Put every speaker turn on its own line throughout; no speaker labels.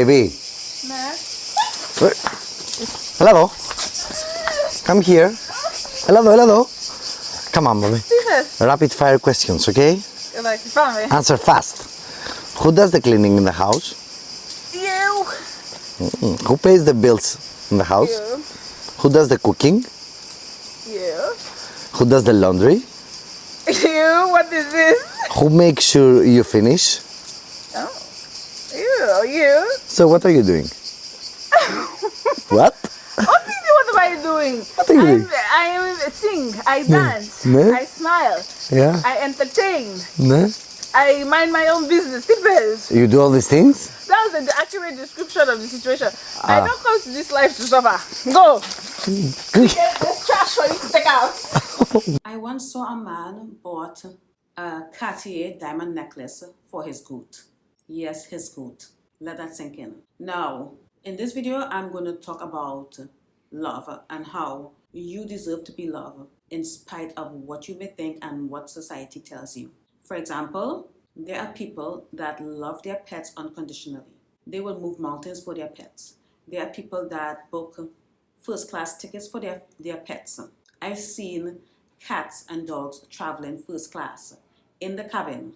Baby.
Nah.
Hello. Come here. Hello. Come on, baby.
Yes.
Rapid fire questions, okay?
Like, family.
Answer fast. Who does the cleaning in the house?
You.
Who pays the bills in the house?
You.
Who does the cooking?
You.
Who does the laundry?
You. What is this?
Who makes sure you finish?
Oh. You.
So what are you doing? What?
What am I doing?
What are you doing?
I sing. I dance.
No.
I smile.
Yeah.
I entertain.
No?
I mind my own business. People.
You do all these things?
That was the accurate description of the situation. I don't come to this life to suffer. Go. There's trash for you to take out.
I once saw a man bought a Cartier diamond necklace for his goat. Yes, his goat. Let that sink in. Now, in this video, I'm going to talk about love and how you deserve to be loved in spite of what you may think and what society tells you. For example, there are people that love their pets unconditionally. They will move mountains for their pets. There are people that book first-class tickets for their pets. I've seen cats and dogs traveling first class in the cabin.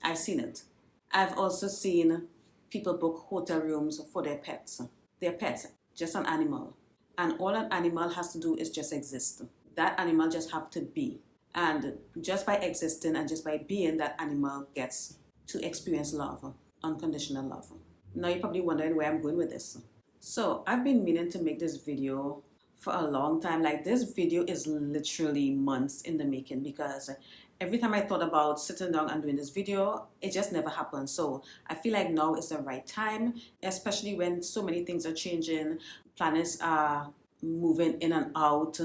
I've seen it. I've also seen people book hotel rooms for their pets. Their pets, just an animal. And all an animal has to do is just exist. That animal just have to be. And just by existing and just by being, that animal gets to experience love, unconditional love. Now you're probably wondering where I'm going with this. So I've been meaning to make this video for a long time. Like, this video is literally months in the making, because every time I thought about sitting down and doing this video, it just never happened. So I feel like now is the right time, especially when so many things are changing. Planets are moving in and out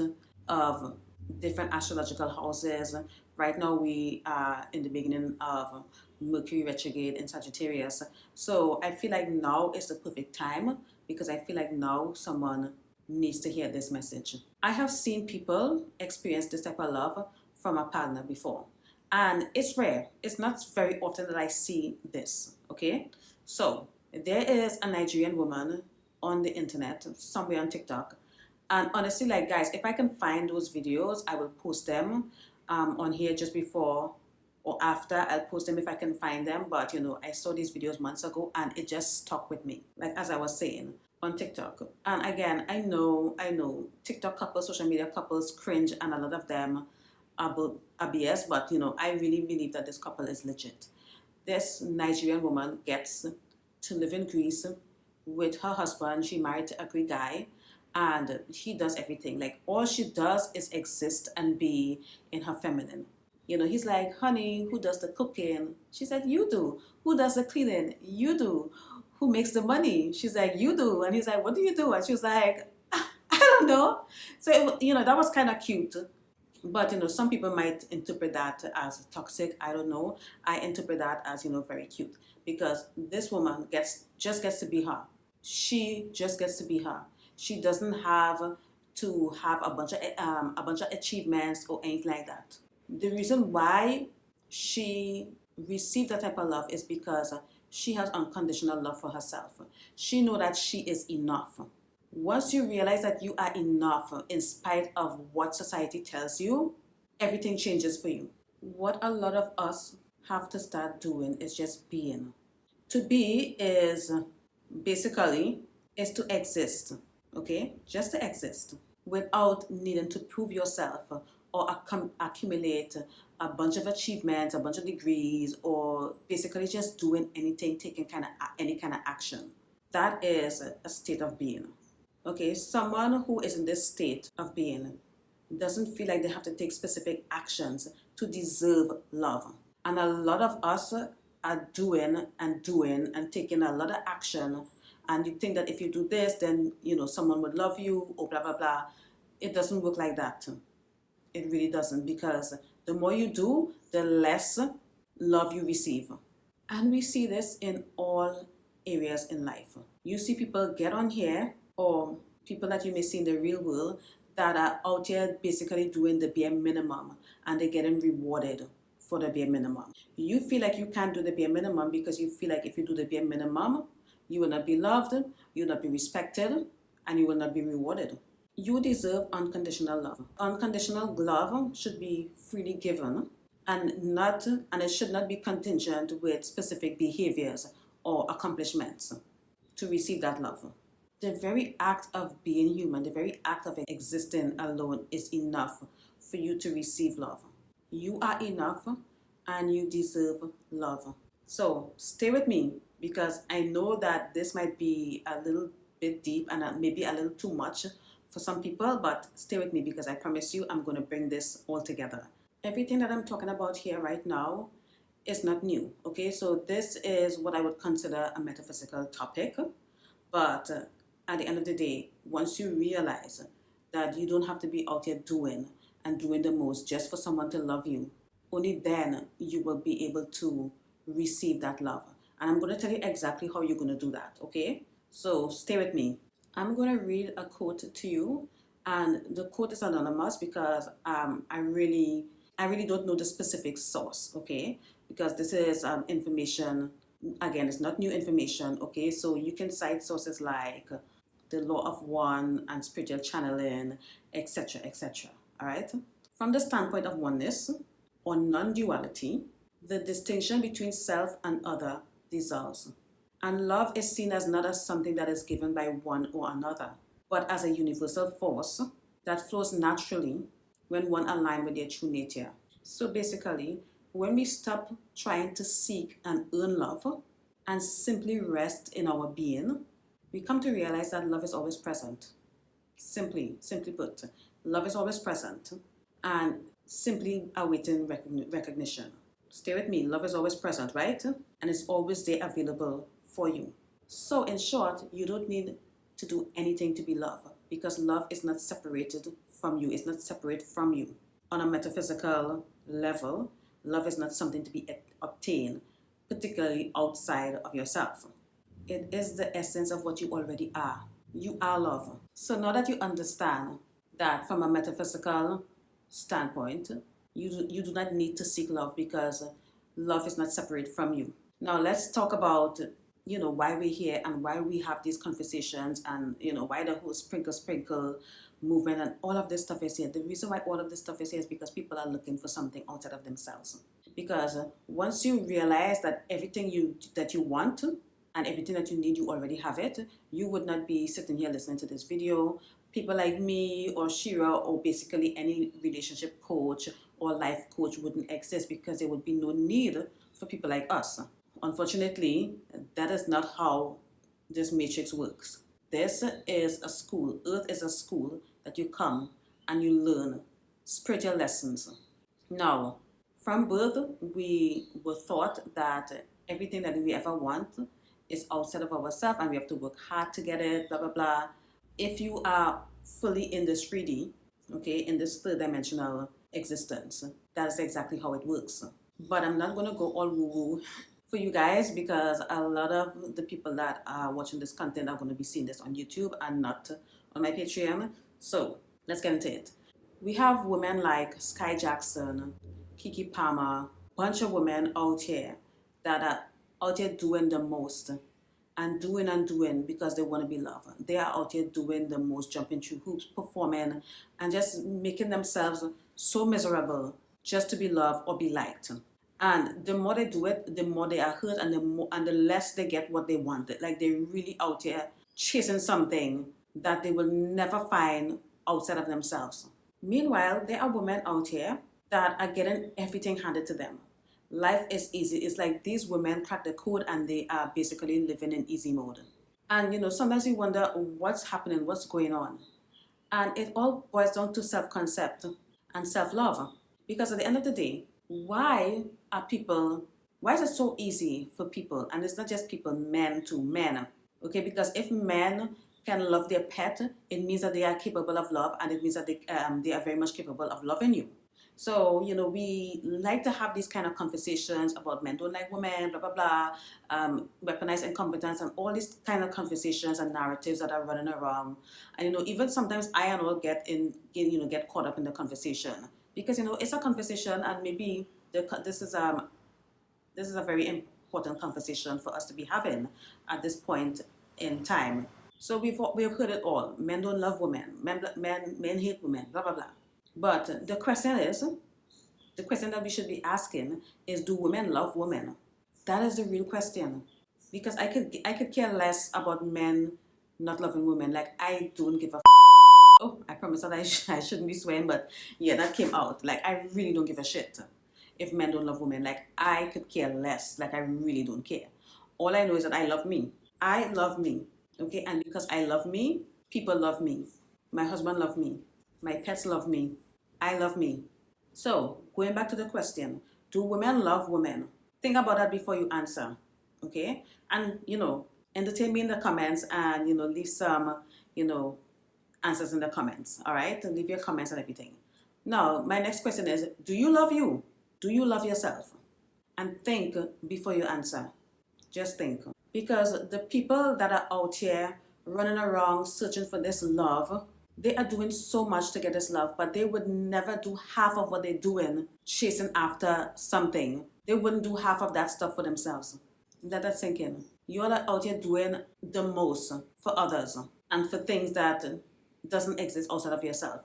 of different astrological houses. Right now we are in the beginning of Mercury retrograde in Sagittarius. So I feel like now is the perfect time, because I feel like now someone needs to hear this message. I have seen people experience this type of love from a partner before, and it's rare. It's not very often that I see this, okay? So there is a Nigerian woman on the internet, somewhere on TikTok, and honestly, like, guys, if I can find those videos, I will post them on here just before or after. I'll post them if I can find them. But you know, I saw these videos months ago and it just stuck with me, like as I was saying, on TikTok. And again, I know TikTok couples, social media couples cringe, and a lot of them are BS, but you know, I really believe that this couple is legit. This Nigerian woman gets to live in Greece with her husband. She married a Greek guy, and he does everything. Like, all she does is exist and be in her feminine. You know, he's like, honey, who does the cooking? She said, you do. Who does the cleaning? You do. Who makes the money? She's like, you do. And he's like, what do you do? And she was like, I don't know. So, you know, that was kind of cute. But, you know, some people might interpret that as toxic. I don't know. I interpret that as, you know, very cute. Because this woman just gets to be her. She just gets to be her. She doesn't have to have a bunch of achievements or anything like that. The reason why she received that type of love is because she has unconditional love for herself. She knows that she is enough. Once you realize that you are enough in spite of what society tells you, everything changes for you. What a lot of us have to start doing is just being. To be is basically is to exist, okay? Just to exist without needing to prove yourself or accumulate a bunch of achievements, a bunch of degrees, or basically just doing anything, taking any kind of action. That is a state of being. Okay, someone who is in this state of being doesn't feel like they have to take specific actions to deserve love. And a lot of us are doing and taking a lot of action, and you think that if you do this, then, you know, someone would love you, or blah, blah, blah. It doesn't work like that. It really doesn't, because the more you do, the less love you receive. And we see this in all areas in life. You see people get on here, or people that you may see in the real world, that are out here basically doing the bare minimum, and they're getting rewarded for the bare minimum. You feel like you can't do the bare minimum because you feel like if you do the bare minimum, you will not be loved, you will not be respected, and you will not be rewarded. You deserve unconditional love. Unconditional love should be freely given and it should not be contingent with specific behaviors or accomplishments to receive that love. The very act of being human, the very act of existing alone is enough for you to receive love. You are enough and you deserve love. So stay with me because I know that this might be a little bit deep and maybe a little too much for some people, but stay with me because I promise you I'm going to bring this all together. Everything that I'm talking about here right now is not new, okay? So this is what I would consider a metaphysical topic, but at the end of the day, once you realize that you don't have to be out here doing the most just for someone to love you, only then you will be able to receive that love. And I'm going to tell you exactly how you're going to do that, okay? So stay with me. I'm going to read a quote to you, and the quote is anonymous because I really don't know the specific source, okay? Because this is information, again, it's not new information, okay? So you can cite sources like the Law of One and spiritual channeling, etc., etc., all right? From the standpoint of oneness or non-duality, the distinction between self and other dissolves. And love is seen as not as something that is given by one or another, but as a universal force that flows naturally when one aligns with their true nature. So basically, when we stop trying to seek and earn love and simply rest in our being, we come to realize that love is always present. Simply put, love is always present and simply awaiting recognition. Stay with me, love is always present, right? And it's always there available for you. So in short, you don't need to do anything to be loved because love is not separated from you. It's not separate from you. On a metaphysical level, love is not something to be obtained, particularly outside of yourself. It is the essence of what you already are. You are love. So now that you understand that from a metaphysical standpoint, you do not need to seek love because love is not separate from you. Now let's talk about why we're here and why we have these conversations and why the whole sprinkle movement and all of this stuff is here. The reason why all of this stuff is here is because people are looking for something outside of themselves. Because once you realize that everything that you want and everything that you need, you already have it, you would not be sitting here listening to this video. People like me or Shira or basically any relationship coach or life coach wouldn't exist because there would be no need for people like us. Unfortunately, that is not how this matrix works. This is a school. Earth is a school that you come and you learn spiritual lessons. Now, from birth, we were taught that everything that we ever want is outside of ourselves and we have to work hard to get it, blah, blah, blah. If you are fully in this 3D, okay, in this third dimensional existence, that's exactly how it works. But I'm not going to go all woo-woo for you guys because a lot of the people that are watching this content are going to be seeing this on YouTube and not on my Patreon. So let's get into it. We have women like Sky Jackson, Kiki Palmer, bunch of women out here that are out here doing the most and doing because they want to be loved. They are out here doing the most, jumping through hoops, performing, and just making themselves so miserable just to be loved or be liked. And the more they do it, the more they are hurt, and the less they get what they want. Like they're really out here chasing something that they will never find outside of themselves. Meanwhile, there are women out here that are getting everything handed to them. Life is easy. It's like these women crack the code and they are basically living in easy mode. And sometimes you wonder what's happening, what's going on. And it all boils down to self-concept and self-love. Because at the end of the day, why is it so easy for people, and it's not just people, men to men, okay? Because if men can love their pet, it means that they are capable of love, and it means that they are very much capable of loving you. So, we like to have these kind of conversations about men don't like women, blah, blah, blah, weaponized incompetence, and all these kind of conversations and narratives that are running around. And, even sometimes I and all get caught up in the conversation because, it's a conversation and maybe this is a very important conversation for us to be having at this point in time. So we've heard it all. Men don't love women. Men hate women. Blah blah blah. But the question that we should be asking is, do women love women? That is the real question. Because I could care less about men not loving women. Like, I don't give a oh, I promise that I shouldn't be swearing, but yeah, that came out. Like, I really don't give a shit if men don't love women. Like, I could care less. Like, I really don't care. All I know is that I love me. I love me, okay? And because I love me, people love me. My husband loves me. My pets love me. I love me. So, going back to the question, do women love women? Think about that before you answer, okay? And, entertain me in the comments and, leave some, answers in the comments, all right? And leave your comments and everything. Now, my next question is, do you love you? Do you love yourself? And think before you answer. Just think. Because the people that are out here running around searching for this love, they are doing so much to get this love, but they would never do half of what they're doing chasing after something. They wouldn't do half of that stuff for themselves. Let that sink in. You're out here doing the most for others and for things that doesn't exist outside of yourself.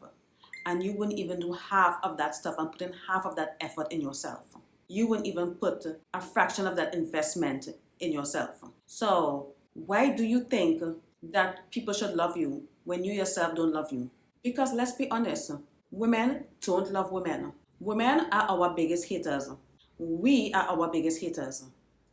And you wouldn't even do half of that stuff and put in half of that effort in yourself. You wouldn't even put a fraction of that investment in yourself. So why do you think that people should love you when you yourself don't love you? Because let's be honest, women don't love women. Women are our biggest haters. We are our biggest haters,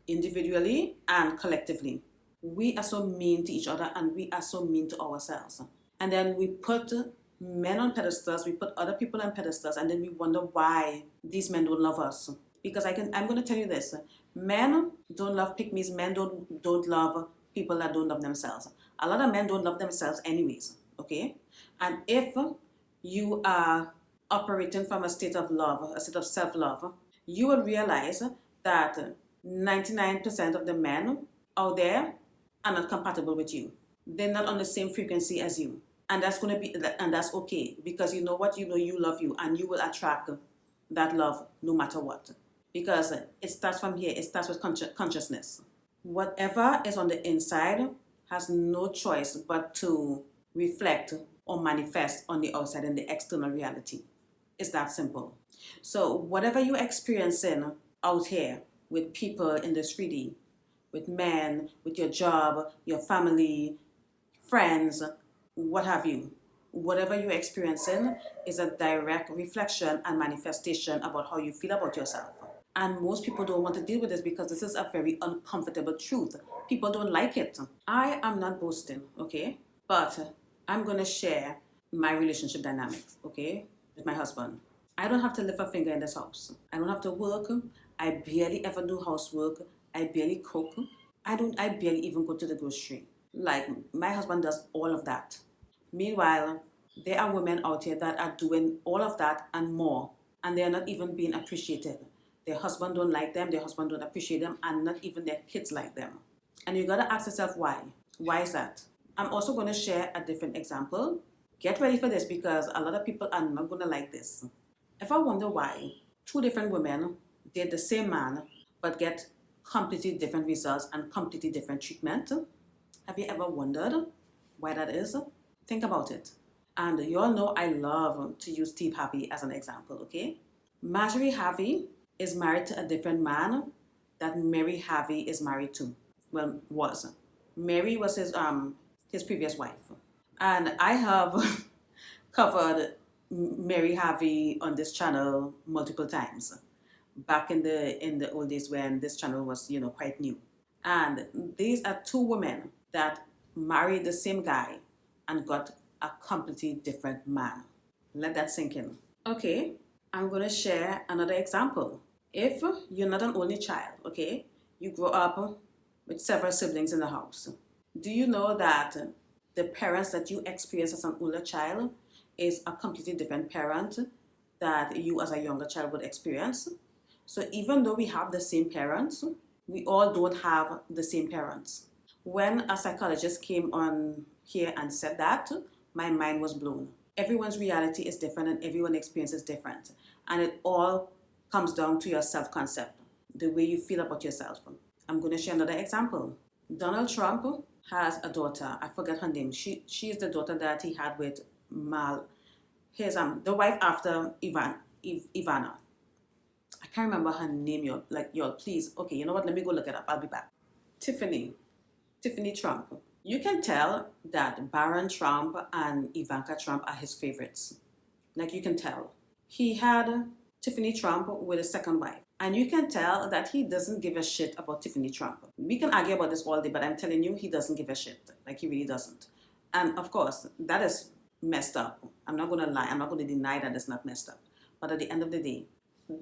individually and collectively. We are so mean to each other and we are so mean to ourselves. And then we put men on pedestals, we put other people on pedestals, and then we wonder why these men don't love us. Because I'm going to tell you this, men don't love pick-me's, men don't love people that don't love themselves. A lot of men don't love themselves anyways, okay? And if you are operating from a state of love, a state of self-love, you will realize that 99% of the men out there are not compatible with you. They're not on the same frequency as you. And that's going to be, and that's okay. Because you know what? You love you and you will attract that love no matter what. Because it starts from here. It starts with consciousness. Whatever is on the inside has no choice but to reflect or manifest on the outside in the external reality. It's that simple. So whatever you're experiencing out here with people in this 3D, with men, with your job, your family, friends, what have you, whatever you're experiencing is a direct reflection and manifestation about how you feel about yourself. And most people don't want to deal with this because this is a very uncomfortable truth. People don't like it. I am not boasting, okay? But I'm going to share my relationship dynamics, okay, with my husband. I don't have to lift a finger in this house. I don't have to work. I barely ever do housework. I barely cook. I barely even go to the grocery. Like, my husband does all of that. Meanwhile, there are women out here that are doing all of that and more, and they are not even being appreciated. Their husband don't like them, their husband don't appreciate them, and not even their kids like them. And you gotta ask yourself why. Why is that? I'm also gonna share a different example. Get ready for this because a lot of people are not gonna like this. If I wonder why two different women date the same man but get completely different results and completely different treatment, have you ever wondered why that is? Think about it. And you all know I love to use Steve Harvey as an example, okay? Marjorie Harvey is married to a different man that Mary Harvey is married to. Well, was. Mary was his previous wife. And I have covered Mary Harvey on this channel multiple times. Back in the old days when this channel was, quite new. And these are two women that married the same guy and got a completely different man. Let that sink in. Okay, I'm going to share another example. If you're not an only child, okay, you grow up with several siblings in the house. Do you know that the parents that you experience as an older child is a completely different parent that you as a younger child would experience? So even though we have the same parents, we all don't have the same parents. When a psychologist came on here and said that, my mind was blown. Everyone's reality is different and everyone's experience is different. And it all comes down to your self-concept, the way you feel about yourself. I'm going to share another example. Donald Trump has a daughter. I forget her name. She is the daughter that he had with the wife after Ivana. I can't remember her name. Y'all, please. Okay, you know what? Let me go look it up. I'll be back. Tiffany Trump. You can tell that Baron Trump and Ivanka Trump are his favorites. Like, you can tell. He had Tiffany Trump with a second wife. And you can tell that he doesn't give a shit about Tiffany Trump. We can argue about this all day, but I'm telling you, he doesn't give a shit. Like, he really doesn't. And of course, that is messed up. I'm not going to lie. I'm not going to deny that it's not messed up. But at the end of the day,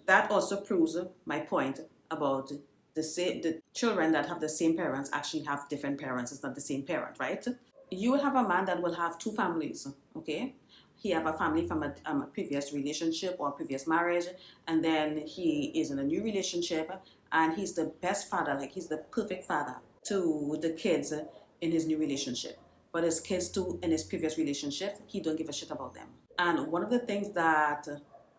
that also proves my point about the children that have the same parents actually have different parents. It's not the same parent, right? You will have a man that will have two families, okay? He have a family from a previous relationship or previous marriage, and then he is in a new relationship, and he's the best father, like he's the perfect father to the kids in his new relationship. But his kids too, in his previous relationship, he don't give a shit about them. And one of the things that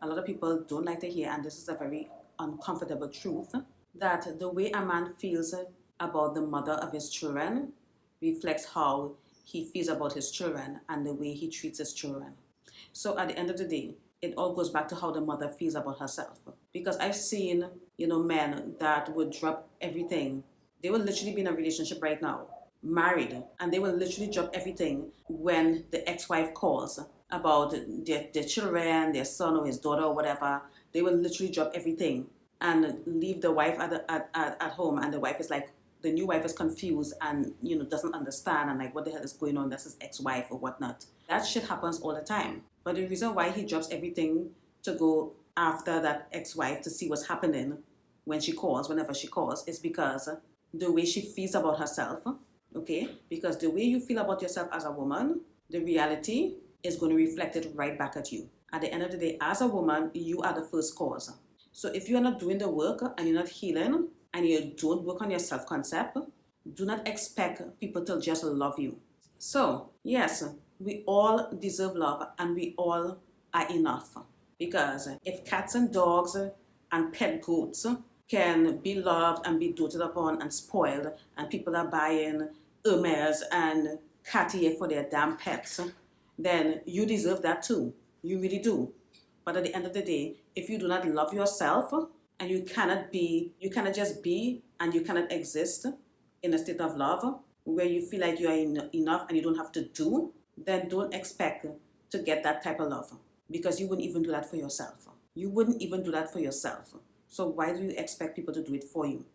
a lot of people don't like to hear, and this is a very uncomfortable truth, that the way a man feels about the mother of his children reflects how he feels about his children and the way he treats his children. So at the end of the day, it all goes back to how the mother feels about herself. Because I've seen, men that would drop everything. They will literally be in a relationship right now, married, and they will literally drop everything when the ex-wife calls about their children, their son or his daughter or whatever. They will literally drop everything and leave the wife at home, and the wife is like, the new wife is confused and doesn't understand and like, what the hell is going on? That's his ex-wife or whatnot. That shit happens all the time. But the reason why he drops everything to go after that ex-wife to see what's happening whenever she calls, is because the way she feels about herself, okay? Because the way you feel about yourself as a woman, the reality is going to reflect it right back at you. At the end of the day, as a woman, you are the first cause. So if you are not doing the work and you're not healing and you don't work on your self-concept, do not expect people to just love you. So, yes, we all deserve love and we all are enough. Because if cats and dogs and pet goats can be loved and be doted upon and spoiled, and people are buying Hermes and Cartier for their damn pets, then you deserve that too. You really do. But at the end of the day, if you do not love yourself and you cannot just be and you cannot exist in a state of love where you feel like you are enough and you don't have to do, then don't expect to get that type of love, because you wouldn't even do that for yourself. You wouldn't even do that for yourself. So why do you expect people to do it for you?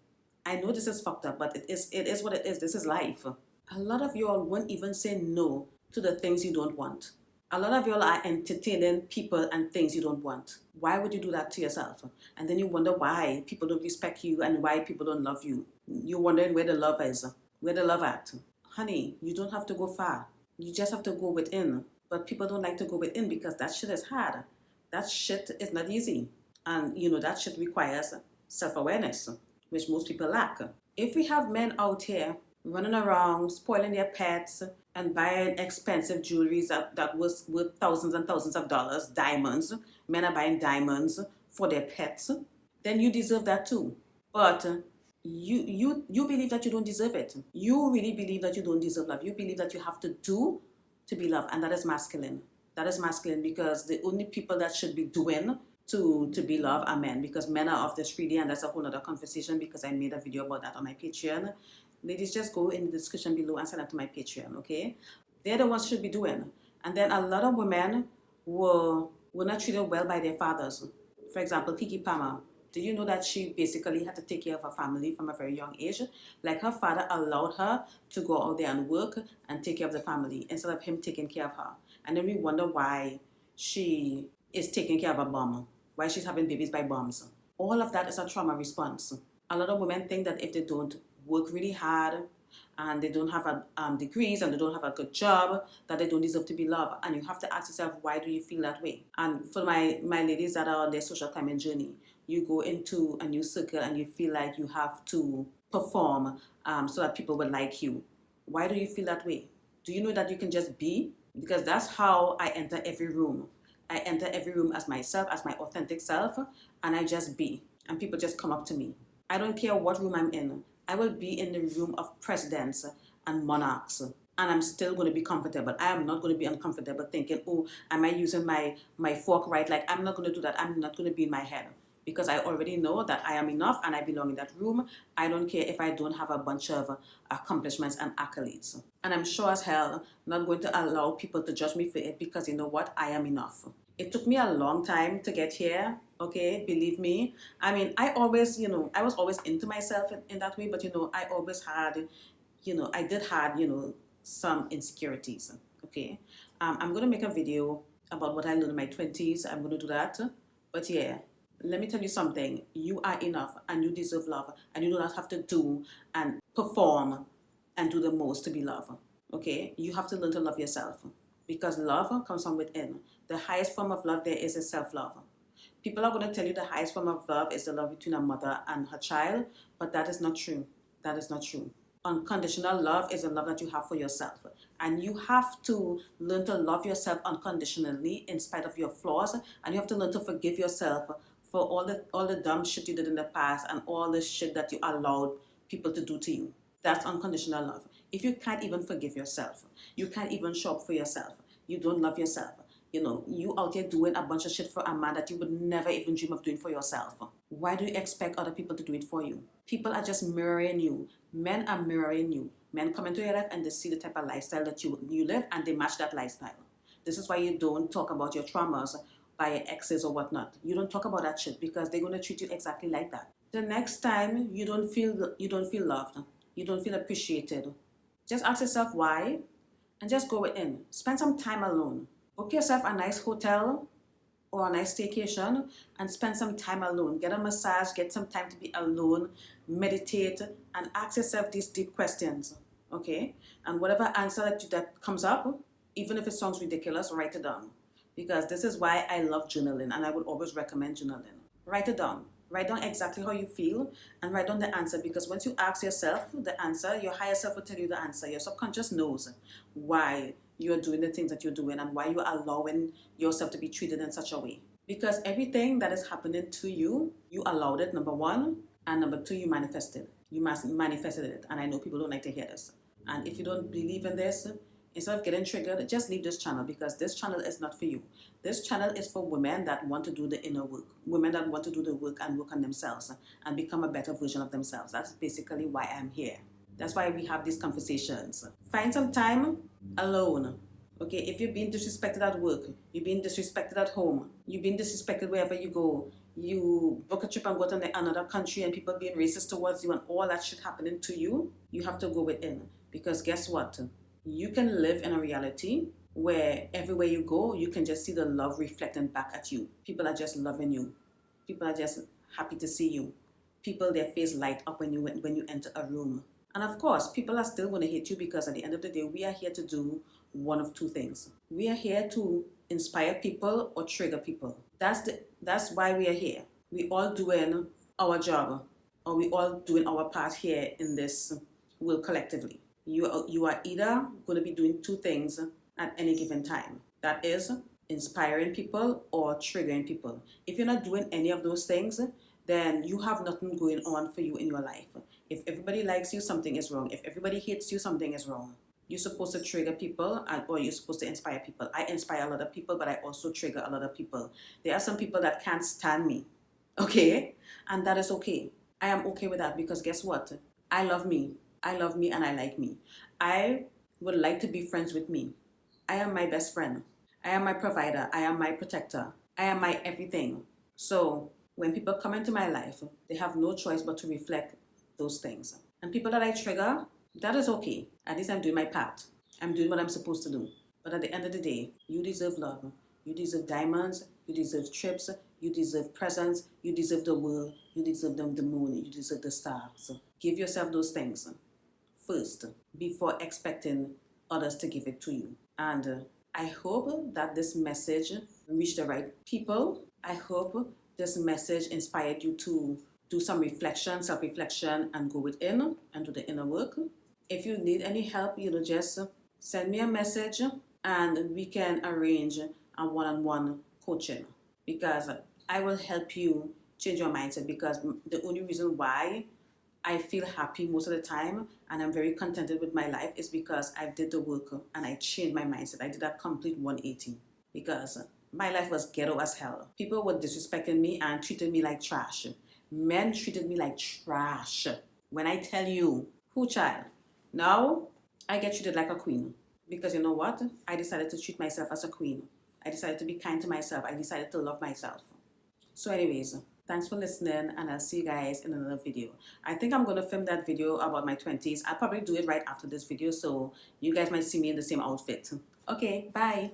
I know this is fucked up, but it is what it is. This is life. A lot of y'all won't even say no to the things you don't want. A lot of y'all are entertaining people and things you don't want. Why would you do that to yourself? And then you wonder why people don't respect you and why people don't love you. You're wondering where the love is. Where the love at? Honey, you don't have to go far. You just have to go within. But people don't like to go within because that shit is hard. That shit is not easy. And that shit requires self-awareness, which most people lack. If we have men out here running around, spoiling their pets, and buying expensive jewelry that was worth thousands and thousands of dollars, diamonds, men are buying diamonds for their pets, then you deserve that too. But you believe that you don't deserve it. You really believe that you don't deserve love. You believe that you have to do to be loved, and that is masculine. That is masculine, because the only people that should be doing to be loved are men, because men are of this freely, and that's a whole other conversation, because I made a video about that on my Patreon. Ladies, just go in the description below and sign up to my Patreon, okay? They're the ones should be doing. And then a lot of women were not treated well by their fathers. For example, Kiki Palmer. Do you know that she basically had to take care of her family from a very young age? Like, her father allowed her to go out there and work and take care of the family instead of him taking care of her. And then we wonder why she is taking care of a bomb, why she's having babies by bombs. All of that is a trauma response. A lot of women think that if they don't work really hard and they don't have degrees and they don't have a good job, that they don't deserve to be loved. And you have to ask yourself, why do you feel that way? And for my ladies that are on their social climbing journey, you go into a new circle and you feel like you have to perform so that people will like you. Why do you feel that way? Do you know that you can just be? Because that's how I enter every room. I enter every room as myself, as my authentic self, and I just be. And people just come up to me. I don't care what room I'm in. I will be in the room of presidents and monarchs, and I'm still going to be comfortable. I am not going to be uncomfortable thinking, oh, am I using my fork right? Like, I'm not going to do that. I'm not going to be in my head, because I already know that I am enough and I belong in that room. I don't care if I don't have a bunch of accomplishments and accolades. And I'm sure as hell not going to allow people to judge me for it, because you know what? I am enough. It took me a long time to get here, okay? Believe me. I mean, I always, I was always into myself in that way, but I always had, I did have, some insecurities, okay? I'm going to make a video about what I learned in my 20s. I'm going to do that. But yeah, let me tell you something. You are enough and you deserve love, and you do not have to do and perform and do the most to be loved, okay? You have to learn to love yourself, because love comes from within. The highest form of love there is self-love. People are going to tell you the highest form of love is the love between a mother and her child, but that is not true. That is not true. Unconditional love is a love that you have for yourself. And you have to learn to love yourself unconditionally in spite of your flaws. And you have to learn to forgive yourself for all the dumb shit you did in the past and all the shit that you allowed people to do to you. That's unconditional love. If you can't even forgive yourself, you can't even show up for yourself, you don't love yourself, you out here doing a bunch of shit for a man that you would never even dream of doing for yourself. Why do you expect other people to do it for you? People are just mirroring you. Men are mirroring you. Men come into your life and they see the type of lifestyle that you live, and they match that lifestyle. This is why you don't talk about your traumas by your exes or whatnot. You don't talk about that shit, because they're going to treat you exactly like that. The next time you don't feel loved, you don't feel appreciated, just ask yourself why, and just go within. Spend some time alone. Book yourself a nice hotel or a nice staycation and spend some time alone. Get a massage, get some time to be alone, meditate, and ask yourself these deep questions, okay? And whatever answer that comes up, even if it sounds ridiculous, write it down. Because this is why I love journaling, and I would always recommend journaling. Write it down. Write down exactly how you feel and write down the answer, because once you ask yourself the answer, your higher self will tell you the answer. Your subconscious knows why you're doing the things that you're doing and why you're allowing yourself to be treated in such a way. Because everything that is happening to you, you allowed it, number one, and number two, you manifested. You manifested it, and I know people don't like to hear this. And if you don't believe in this, instead of getting triggered, just leave this channel, because this channel is not for you. This channel is for women that want to do the inner work, women that want to do the work and work on themselves and become a better version of themselves. That's basically why I'm here. That's why we have these conversations. Find some time alone. Okay, if you're being disrespected at work, you're being disrespected at home, you're being disrespected wherever you go, you book a trip and go to another country and people being racist towards you and all that shit happening to you, you have to go within. Because guess what? You can live in a reality where everywhere you go, you can just see the love reflecting back at you. People are just loving you. People are just happy to see you. People, their face light up when you enter a room. And of course, people are still going to hate you, because at the end of the day, we are here to do one of two things. We are here to inspire people or trigger people. That's why we are here. We all doing our job, or we all doing our part here in this world collectively. You are either going to be doing two things at any given time. That is inspiring people or triggering people. If you're not doing any of those things, then you have nothing going on for you in your life. If everybody likes you, something is wrong. If everybody hates you, something is wrong. You're supposed to trigger people, or you're supposed to inspire people. I inspire a lot of people, but I also trigger a lot of people. There are some people that can't stand me, okay? And that is okay. I am okay with that, because guess what? I love me. I love me and I like me. I would like to be friends with me. I am my best friend. I am my provider. I am my protector. I am my everything. So when people come into my life, they have no choice but to reflect those things. And people that I trigger, that is okay. At least I'm doing my part. I'm doing what I'm supposed to do. But at the end of the day, you deserve love. You deserve diamonds. You deserve trips. You deserve presents. You deserve the world. You deserve the moon. You deserve the stars. Give yourself those things first before expecting others to give it to you. And I hope that this message reached the right people. I hope this message inspired you to do some reflection, self-reflection, and go within and do the inner work. If you need any help, just send me a message and we can arrange a one-on-one coaching, because I will help you change your mindset. Because the only reason why I feel happy most of the time and I'm very contented with my life is because I did the work and I changed my mindset. I did a complete 180 because my life was ghetto as hell. People were disrespecting me and treated me like trash. Men treated me like trash. When I tell you, who child? Now I get treated like a queen because you know what? I decided to treat myself as a queen. I decided to be kind to myself. I decided to love myself. So anyways, thanks for listening and I'll see you guys in another video. I think I'm going to film that video about my 20s. I'll probably do it right after this video so you guys might see me in the same outfit. Okay, bye.